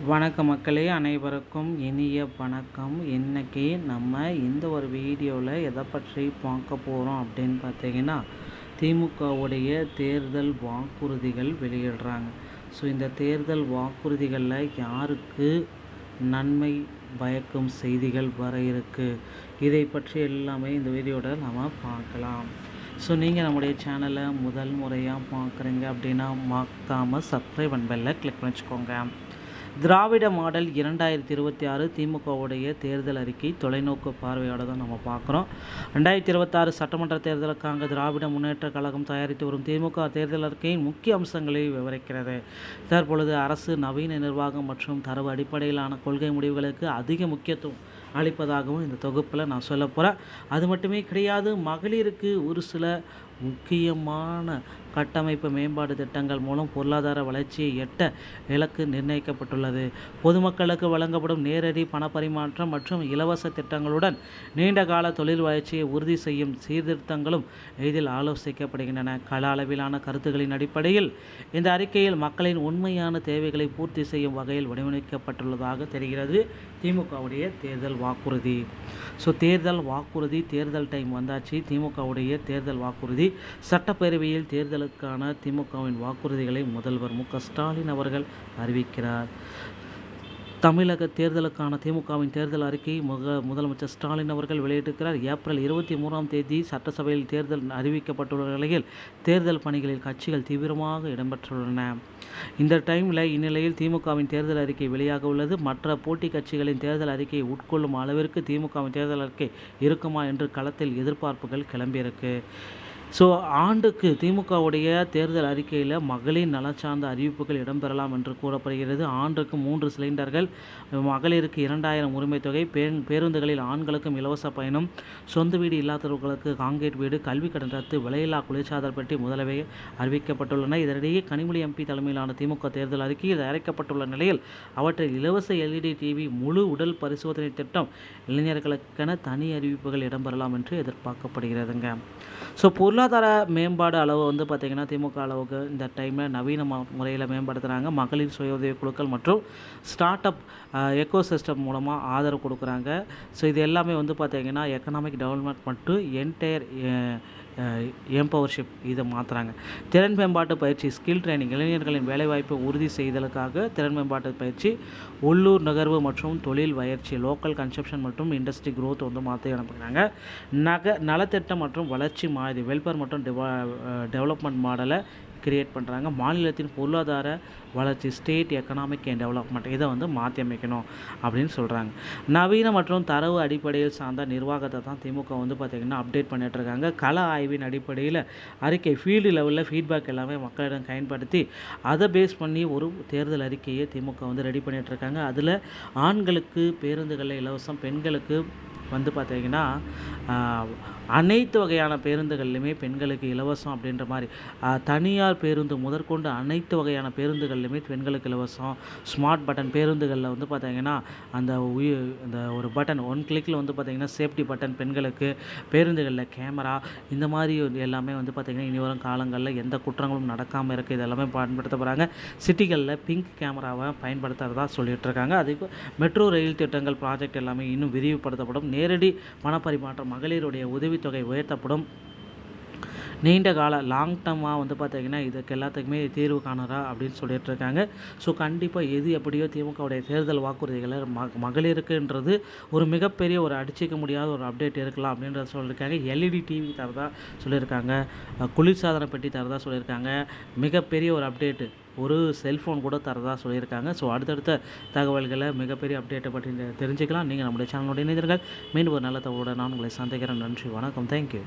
வணக்க மக்களே, அனைவருக்கும் இனிய வணக்கம். இன்றைக்கி நம்ம இந்த ஒரு வீடியோவில் எதை பற்றி பார்க்க போகிறோம் அப்படின்னு பார்த்தீங்கன்னா, திமுகவுடைய தேர்தல் வாக்குறுதிகள் வெளியிடுறாங்க. ஸோ இந்த தேர்தல் வாக்குறுதிகளில் யாருக்கு நன்மை பயக்கும் செய்திகள் வர இருக்குது, இதை பற்றி எல்லாமே இந்த வீடியோவில் நம்ம பார்க்கலாம். ஸோ நீங்கள் நம்முடைய சேனலை முதல் முறையாக பார்க்குறீங்க அப்படின்னா மறக்காமல் சப்ஸ்கிரைப் அண்ட் பெல்லை கிளிக் பண்ணி வச்சுக்கோங்க. திராவிட மாடல் 2026 திமுகவுடைய தேர்தல் அறிக்கை தொலைநோக்கு பார்வையோடு தான் நம்ம பார்க்குறோம். 2026 சட்டமன்ற தேர்தலுக்காக திராவிட முன்னேற்ற கழகம் தயாரித்து வரும் திமுக தேர்தல் அறிக்கையின் முக்கிய அம்சங்களை விவரிக்கிறது. தற்பொழுது அரசு நவீன நிர்வாகம் மற்றும் தரவு அடிப்படையிலான கொள்கை முடிவுகளுக்கு அதிக முக்கியத்துவம் அளிப்பதாகவும் இந்த தொகுப்பில் நான் சொல்ல போகிறேன். அது மட்டுமே கிடையாது, மகளிருக்கு ஒரு சில முக்கியமான கட்டமைப்பு மேம்பாடு திட்டங்கள் மூலம் பொருளாதார வளர்ச்சியை எட்ட இலக்கு நிர்ணயிக்கப்பட்டுள்ளது. பொதுமக்களுக்கு வழங்கப்படும் நேரடி பணப்பரிமாற்றம் மற்றும் இலவச திட்டங்களுடன் நீண்டகால தொழில் வளர்ச்சியை உறுதி செய்யும் சீர்திருத்தங்களும் இதில் ஆலோசிக்கப்படுகின்றன. கள அளவிலான கருத்துக்களின் அடிப்படையில் இந்த அறிக்கையில் மக்களின் உண்மையான தேவைகளை பூர்த்தி செய்யும் வகையில் வடிவமைக்கப்பட்டுள்ளதாக தெரிகிறது. திமுகவுடைய தேர்தல் வாக்குறுதி. ஸோ தேர்தல் வாக்குறுதி, தேர்தல் டைம் வந்தாச்சு. திமுகவுடைய தேர்தல் வாக்குறுதி. சட்டப்பேரவையில் தேர்தலுக்கான திமுகவின் வாக்குறுதிகளை முதல்வர் மு.க.ஸ்டாலின் அவர்கள் அறிவிக்கிறார். தமிழக தேர்தலுக்கான திமுகவின் தேர்தல் அறிக்கை முதலமைச்சர் ஸ்டாலின் அவர்கள் வெளியிட்டிருக்கிறார். ஏப்ரல் 23 சட்டசபையில் தேர்தல் அறிவிக்கப்பட்டுள்ள நிலையில் தேர்தல் பணிகளில் கட்சிகள் தீவிரமாக இடம்பெற்றுள்ளன. இந்த டைமில் இந்நிலையில் திமுகவின் தேர்தல் அறிக்கை வெளியாக உள்ளது. மற்ற போட்டி கட்சிகளின் தேர்தல் அறிக்கையை உட்கொள்ளும் அளவிற்கு திமுகவின் தேர்தல் அறிக்கை இருக்குமா என்று களத்தில் எதிர்பார்ப்புகள் கிளம்பியிருக்கு. ஸோ ஆண்டுக்கு திமுகவுடைய தேர்தல் அறிக்கையில் மகளிர் நல சார்ந்த அறிவிப்புகள் இடம்பெறலாம் என்று கூறப்படுகிறது. ஆண்டுக்கு 3 சிலிண்டர்கள், மகளிருக்கு 2000 உரிமைத் தொகை, பேருந்துகளில் ஆண்களுக்கும் இலவச பயணம், சொந்த வீடு இல்லாதவர்களுக்கு காங்கிரீட் வீடு, கல்வி கடன் ரத்து, விலையில்லா குளிர்சாதன பெட்டி முதலவை அறிவிக்கப்பட்டுள்ளன. இதனிடையே கனிமொழி எம்பி தலைமையிலான திமுக தேர்தல் அறிக்கையில் தயாரிக்கப்பட்டுள்ள நிலையில் அவற்றில் இலவச LED டிவி, முழு உடல் பரிசோதனை திட்டம், இளைஞர்களுக்கென தனி அறிவிப்புகள் இடம்பெறலாம் என்று எதிர்பார்க்கப்படுகிறதுங்க. ஸோ பொருளாதார மேம்பாடு அளவு பார்த்திங்கன்னா திமுக அளவுக்கு இந்த டைமில் நவீன முறையில் மேம்படுத்துகிறாங்க. மகளிர் சுய உதவி குழுக்கள் மற்றும் ஸ்டார்ட் அப் எக்கோசிஸ்டம் மூலமாக ஆதரவு கொடுக்குறாங்க. ஸோ இது எல்லாமே பார்த்திங்கன்னா எக்கனாமிக் டெவலப்மெண்ட் மற்றும் என்டையர் எம்பவர்ஷிப் இதை மாற்றுறாங்க. திறன் மேம்பாட்டு பயிற்சி, ஸ்கில் ட்ரைனிங், இளைஞர்களின் வேலைவாய்ப்பை உறுதி செய்தலுக்காக திறன் மேம்பாட்டு பயிற்சி, உள்ளூர் நுகர்வு மற்றும் தொழில் வளர்ச்சி, லோக்கல் கன்சப்ஷன் மற்றும் இண்டஸ்ட்ரி க்ரோத் மாற்றி அனுப்புகிறாங்க. நலத்திட்டம் மற்றும் வளர்ச்சி மாதிரி, வெல்ஃபேர் மற்றும் டெவலப்மெண்ட் மாடலை கிரியேட் பண்ணுறாங்க. மாநிலத்தின் பொருளாதார வளர்ச்சி, ஸ்டேட் எக்கனாமிக் அண்ட் டெவலப்மெண்ட் இதை மாற்றி அமைக்கணும் அப்படின்னு சொல்கிறாங்க. நவீன மற்றும் தரவு அடிப்படையில் சார்ந்த நிர்வாகத்தை தான் திமுக பார்த்திங்கன்னா அப்டேட் பண்ணிகிட்ருக்காங்க. கள ஆய்வின் அடிப்படையில் அறிக்கை, ஃபீல்டு லெவலில் ஃபீட்பேக் எல்லாமே மக்களிடம் பயன்படுத்தி அதை பேஸ் பண்ணி ஒரு தேர்தல் அறிக்கையை திமுக ரெடி பண்ணிகிட்ருக்காங்க. அதில் ஆண்களுக்கு பேருந்துகளில் இலவசம், பெண்களுக்கு பார்த்திங்கன்னா அனைத்து வகையான பேருந்துகள்லையுமே பெண்களுக்கு இலவசம் அப்படின்ற மாதிரி, தனியார் பேருந்து முதற்கொண்டு அனைத்து வகையான பேருந்துகள்லையுமே பெண்களுக்கு இலவசம். ஸ்மார்ட் பட்டன் பேருந்துகளில் பார்த்திங்கன்னா அந்த ஒரு பட்டன் 1 கிளிக்கில் பார்த்திங்கன்னா சேஃப்டி பட்டன் பெண்களுக்கு, பேருந்துகளில் கேமரா, இந்த மாதிரி எல்லாமே பார்த்திங்கன்னா இனி வரும் காலங்களில் எந்த குற்றங்களும் நடக்காமல் இருக்குது, இதெல்லாமே பயன்படுத்த போகிறாங்க. சிட்டிகளில் பிங்க் கேமராவை பயன்படுத்துகிறதா சொல்லிகிட்ருக்காங்க. அதுக்கு மெட்ரோ ரயில் திட்டங்கள் ப்ராஜெக்ட் எல்லாமே இன்னும் விரிவுபடுத்தப்படும். நேரடி பணப்பரிமாற்றம், மகளிருடைய உதவித்தொகை உயர்த்தப்படும். நீண்ட கால லாங் டர்மாக பார்த்திங்கன்னா இதுக்கு எல்லாத்துக்குமே தீர்வு காணறா அப்படின்னு சொல்லிட்டு இருக்காங்க. ஸோ கண்டிப்பாக எது எப்படியோ திமுகவுடைய தேர்தல் வாக்குறுதிகளை மகளிருக்குன்றது ஒரு மிகப்பெரிய ஒரு அடிச்சிக்க முடியாத ஒரு அப்டேட் இருக்கலாம் அப்படின்றத சொல்லியிருக்காங்க. LED டிவி தரதா சொல்லியிருக்காங்க, குளிர்சாதன பெட்டி தரதா சொல்லியிருக்காங்க, மிகப்பெரிய ஒரு அப்டேட்டு ஒரு செல்ஃபோன் கூட தரதா சொல்லியிருக்காங்க. ஸோ அடுத்தடுத்த தகவல்களை மிகப்பெரிய அப்டேட்டை பற்றி தெரிஞ்சுக்கலாம். நீங்கள் நம்முடைய சேனலோட இணைந்தீர்கள். மீண்டும் ஒரு நல்ல தகவலோடு நான் உங்களை சந்திக்கிறேன். நன்றி, வணக்கம், தேங்க்யூ.